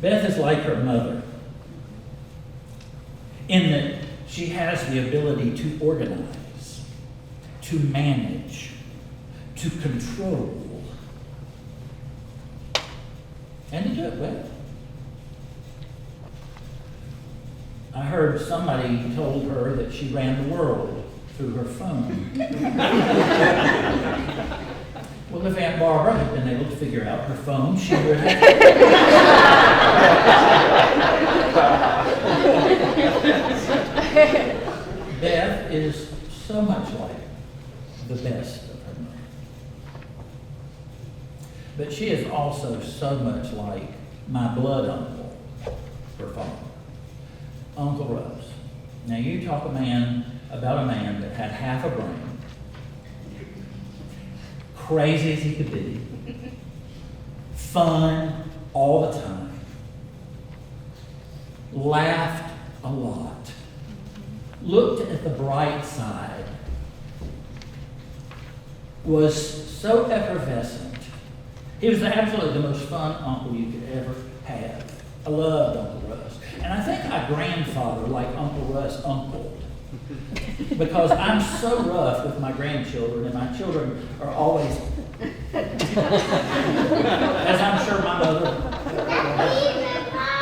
Beth is like her mother in that she has the ability to organize, to manage, to control, and to do it well. I heard somebody told her that she ran the world through her phone. Well, if Aunt Barbara had been able to figure out her phone, she would have. Beth is so much like the best of her mother. But she is also so much like my blood uncle, her father, Uncle Russ. Now you talk about a man that had half a brain, crazy as he could be, fun all the time, laughed a lot, looked at the bright side, was so effervescent. He was absolutely the most fun uncle you could ever have. I loved Uncle Russ. And I think my grandfather, like Uncle Russ, uncle. Because I'm so rough with my grandchildren, and my children are always, as I'm sure my mother,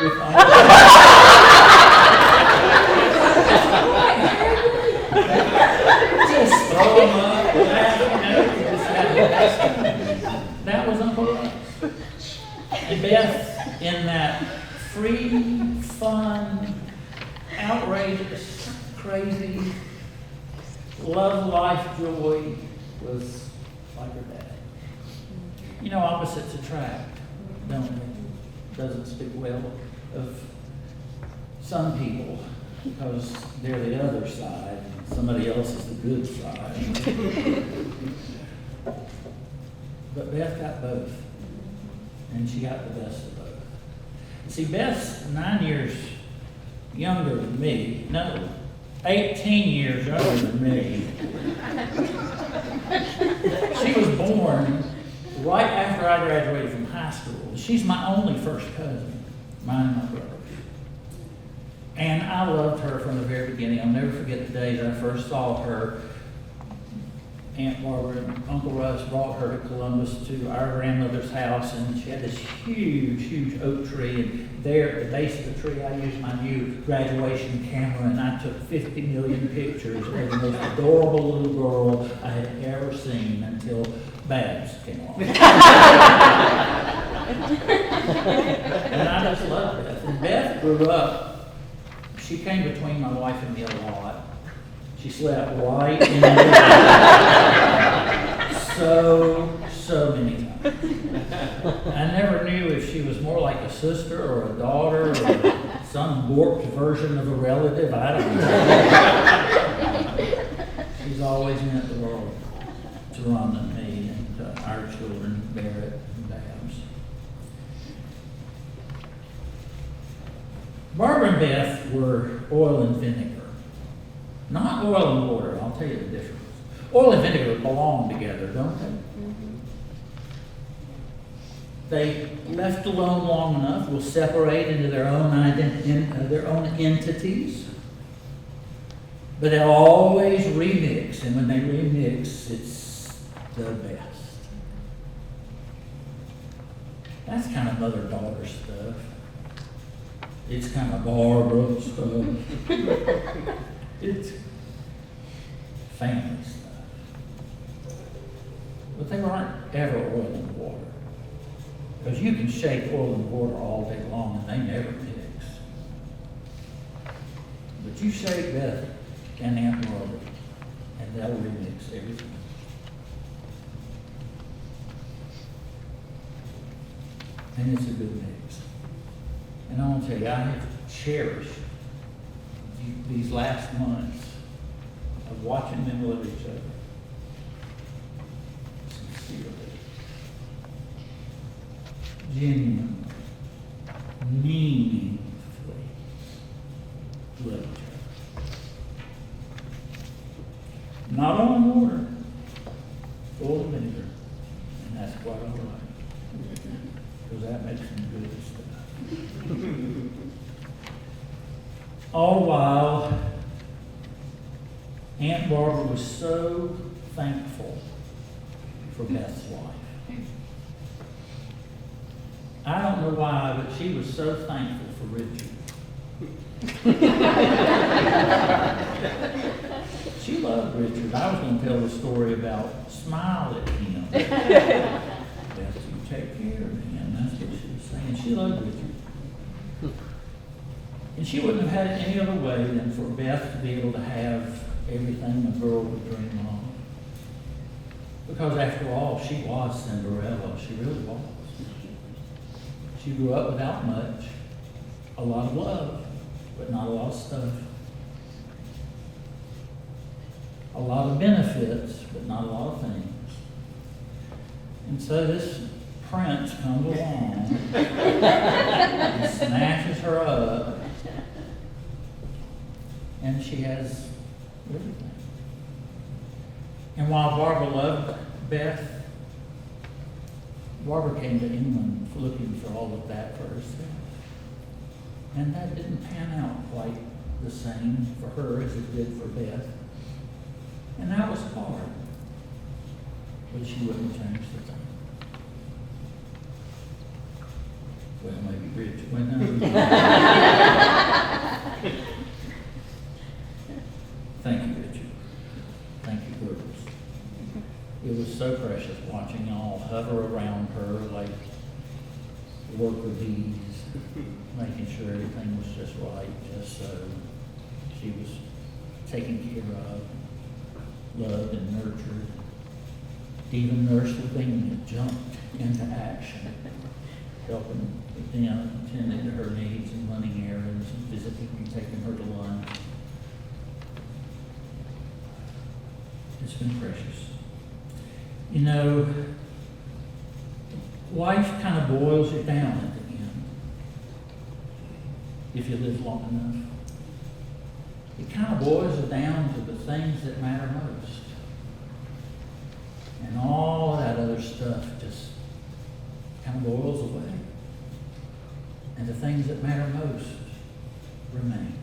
with just throw them up, that was Uncle Russ. And Beth, in that free, fun, outrageous, crazy, love, life, joy, was like her dad. You know, opposites attract, don't they? Doesn't speak well of some people because they're the other side, and somebody else is the good side. But Beth got both, and she got the best of both. See, Beth's 9 years younger than me. No, 18 years younger than me. She was born right after I graduated from high school. She's my only first cousin, mine and my brother. And I loved her from the very beginning. I'll never forget the days I first saw her. Aunt Barbara and Uncle Russ brought her to Columbus to our grandmother's house, and she had this huge, huge oak tree, and there at the base of the tree I used my new graduation camera, and I took 50 million pictures of the most adorable little girl I had ever seen until Babs came along. And I just loved Beth. And Beth grew up, she came between my wife and me a lot. She slept right in the middle. So many times. I never knew if she was more like a sister or a daughter or some warped version of a relative. I don't know. She's always meant the world to Ron and me and to our children, Barrett and Babs. Barbara and Beth were oil and vinegar. Not oil and water, I'll tell you the difference. Oil and vinegar belong together, don't they? Mm-hmm. They, left alone long enough, will separate into their own entities. But they'll always remix, and when they remix, it's the best. That's kind of mother-daughter stuff. It's kind of Barbara stuff. It's family stuff. But they aren't ever oil and water. Because you can shake oil and water all day long and they never mix. But you shake Beth and Aunt Barbara and they'll remix everything. And it's a good mix. And I want to tell you, I have cherished these last months of watching them love each other sincerely, genuinely, meaningfully love each other. Not on water, oil and vinegar, and that's quite all right, because that makes some good stuff. All while, Aunt Barbara was so thankful for Beth's life. I don't know why, but she was so thankful for Richard. She loved Richard. I was going to tell a story about smile at him. Beth, you take care of him. That's what she was saying. She loved Richard. And she wouldn't have had it any other way than for Beth to be able to have everything a girl would dream of. Because after all, she was Cinderella. She really was. She grew up without much, a lot of love, but not a lot of stuff. A lot of benefits, but not a lot of things. And so this prince comes along and snatches her up, and she has everything. And while Barbara loved Beth, Barbara came to England looking for all of that for herself. And that didn't pan out quite the same for her as it did for Beth. And that was hard. But she wouldn't change the thing. Well, maybe Rich went on. Thank you, Richard. Thank you, girls. It was so precious watching y'all hover around her like worker bees, making sure everything was just right, just so she was taken care of, loved and nurtured. Even Nurse Lavinia jumped into action, helping them, attending to her needs and running errands and visiting and taking her to lunch. It's been precious. You know, life kind of boils you down at the end, if you live long enough. It kind of boils you down to the things that matter most. And all that other stuff just kind of boils away. And the things that matter most remain.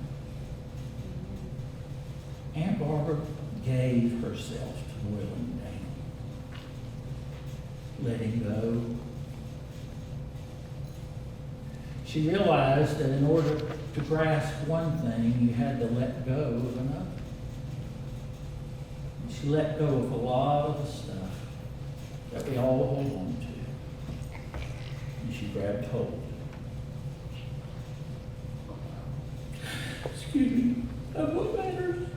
Aunt Barbara gave herself to boiling down, letting go. She realized that in order to grasp one thing, you had to let go of another. And she let go of a lot of the stuff that we all hold on to. And she grabbed hold. Excuse me, of what matters.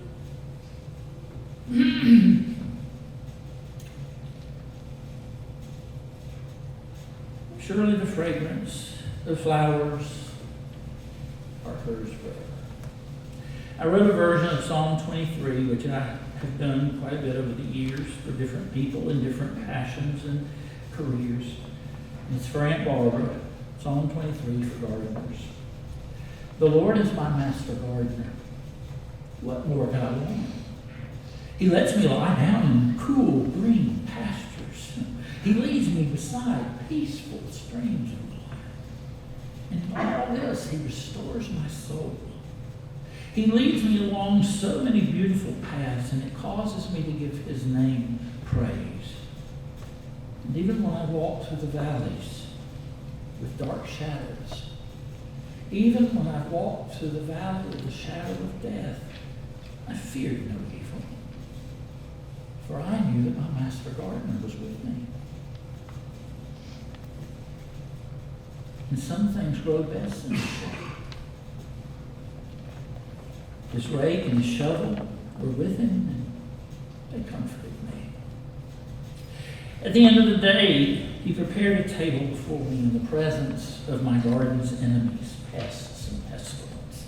Surely the fragrance of flowers are hers forever. I wrote a version of Psalm 23, which I have done quite a bit over the years for different people in different passions and careers. And it's for Aunt Barbara, Psalm 23 for gardeners. The Lord is my master gardener. What more can I want? He lets me lie down in cool green pastures. He leads me beside peaceful streams of water. And in all this, he restores my soul. He leads me along so many beautiful paths, and it causes me to give his name praise. And even when I walk through the valleys with dark shadows, even when I walk through the valley of the shadow of death, I feared no evil. For I knew that my master gardener was with me. And some things grow best in the shade. His rake and his shovel were with him, and they comforted me. At the end of the day, he prepared a table before me in the presence of my garden's enemies, pests and pestilence.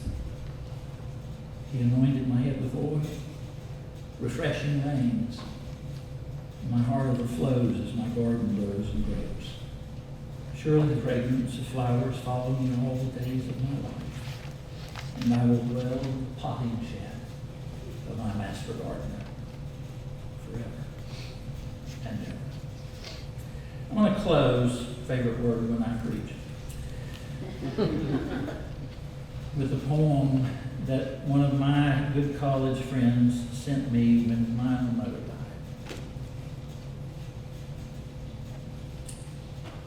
He anointed my head with oil, refreshing rains. My heart overflows as my garden grows and grows. Surely the fragrance of flowers follow me all the days of my life. And I will dwell in the potting shed of my master gardener forever and ever. I'm going to close, favorite word when I preach, with a poem that one of my good college friends sent me when my own mother died.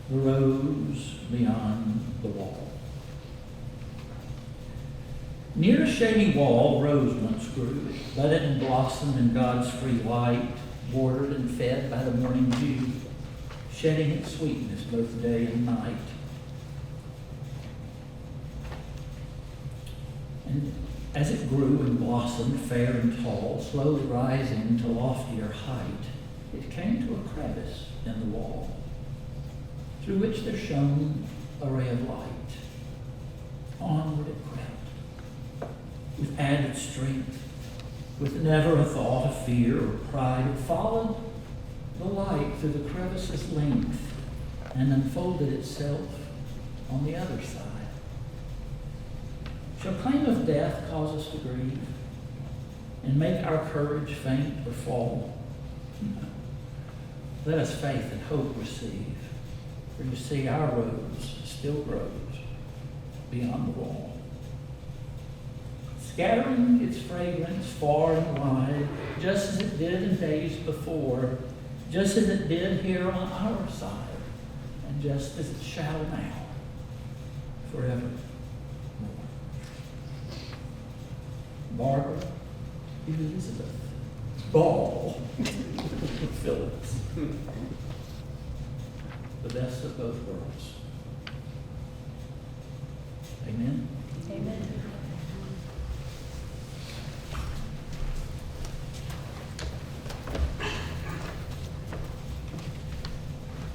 The rose beyond the wall. Near a shady wall, a rose once grew, budded and blossomed in God's free light, watered and fed by the morning dew, shedding its sweetness both day and night. And as it grew and blossomed, fair and tall, slowly rising to loftier height, it came to a crevice in the wall, through which there shone a ray of light. Onward it crept, with added strength, with never a thought of fear or pride. It followed the light through the crevice's length and unfolded itself on the other side. Shall claim of death cause us to grieve and make our courage faint or fall? No. Let us faith and hope receive, for you see our rose still grows beyond the wall, scattering its fragrance far and wide, just as it did in days before, just as it did here on our side, and just as it shall now, forever. Barbara Elizabeth Ball Phillips. The best of both worlds. Amen. Amen.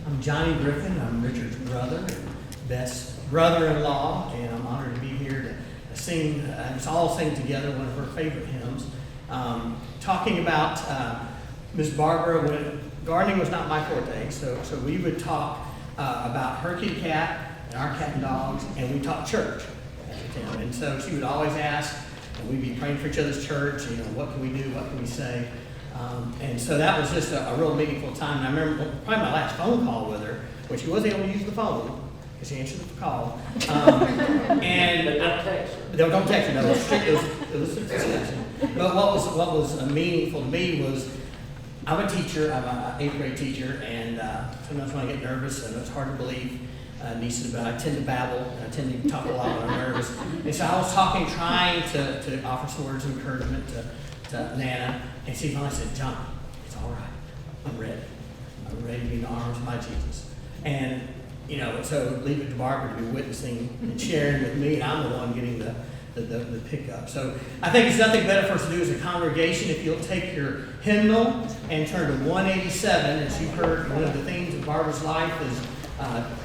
I'm Johnny Griffin. I'm Richard's brother, and Beth's brother-in-law, and I'm honored to be here to sing, let's all sing together one of her favorite hymns, talking about Miss Barbara. When gardening was not my forte, so we would talk about her kitty cat and our cat and dogs, and we talked church at the town. And so she would always ask, and we'd be praying for each other's church, what can we do, what can we say? And so that was just a real meaningful time. And I remember probably my last phone call with her, when she wasn't able to use the phone, because she answered the call. And But not text her. no, don't text her. No, it was a discussion. But what was meaningful to me was, I'm a teacher. I'm an 8th grade teacher, and sometimes when I get nervous, and it's hard to believe, nieces, but I tend to babble, and I tend to talk a lot when I'm nervous. And so I was trying to offer some words of encouragement to Nana, and she finally said, "John, it's all right. I'm ready. I'm ready to be in the arms of my Jesus." And so leave it to Barbara to be witnessing and sharing with me, and I'm the one getting the pickup. So I think it's nothing better for us to do as a congregation if you'll take your hymnal and turn to 187. As you've heard, one of the themes of Barbara's life is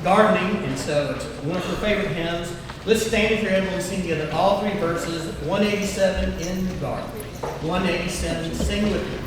gardening, and so it's one of her favorite hymns. Let's stand with your hymnal and sing together all 3 verses. 187 in the garden. 187, sing with me.